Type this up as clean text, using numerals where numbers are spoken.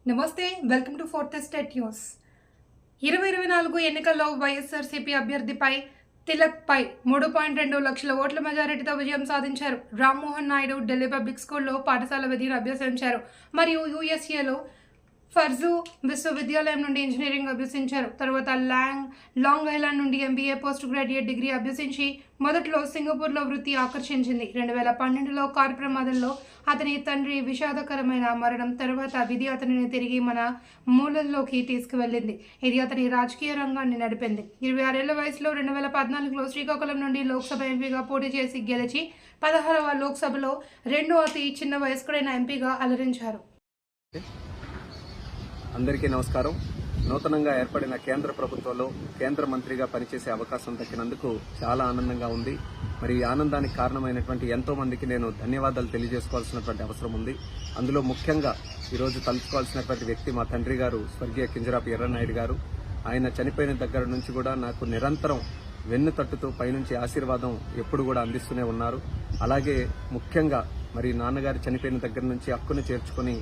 నమస్తే, welcome to fourth state news. 2024 ఎన్నికల్లో వైఎస్ఆర్సీపీ అభ్యర్థిపై తిలక్పై 3.2 లక్షల ఓట్ల మెజారిటీతో విజయం సాధించారు. రామ్మోహన్ నాయుడు ఢిల్లీ పబ్లిక్ స్కూల్లో పాఠశాల విధిని అభ్యసించారు మరియు యూఎస్ఏలో ఫర్జూ విశ్వవిద్యాలయం నుండి ఇంజనీరింగ్ అభ్యసించారు. తర్వాత లాంగ్ ఐలాండ్ నుండి ఎంబీఏ పోస్ట్ గ్రాడ్యుయేట్ డిగ్రీ అభ్యసించి మొదట్లో సింగపూర్లో వృత్తి ఆకర్షించింది. 2012లో కారు ప్రమాదంలో అతని తండ్రి విషాదకరమైన మరణం తర్వాత విధి అతనిని తిరిగి మన మూలల్లోకి తీసుకువెళ్ళింది. ఇది అతని రాజకీయ రంగాన్ని నడిపింది. 26 ఏళ్ల వయసులో 2014లో శ్రీకాకుళం నుండి లోక్సభ ఎంపీగా పోటీ చేసి గెలిచి 16వ లోక్సభలో రెండో అతి చిన్న వయస్కుడైన ఎంపీగా అలరించారు. అందరికీ నమస్కారం. నూతనంగా ఏర్పడిన కేంద్ర ప్రభుత్వంలో కేంద్ర మంత్రిగా పనిచేసే అవకాశం దక్కినందుకు చాలా ఆనందంగా ఉంది. మరి ఈ ఆనందానికి కారణమైనటువంటి ఎంతో మందికి నేను ధన్యవాదాలు తెలియజేసుకోవాల్సినటువంటి అవసరం ఉంది. అందులో ముఖ్యంగా ఈరోజు తలుచుకోవాల్సినటువంటి వ్యక్తి మా తండ్రి గారు స్వర్గీయ కింజరాపు ఎర్రన్నాయుడు గారు. ఆయన చనిపోయిన దగ్గర నుంచి కూడా నాకు నిరంతరం వెన్ను తట్టుతూ పైనుంచి ఆశీర్వాదం ఎప్పుడు కూడా అందిస్తూనే ఉన్నారు. అలాగే ముఖ్యంగా మరి నాన్నగారు చనిపోయిన దగ్గర నుంచి హక్కును చేర్చుకుని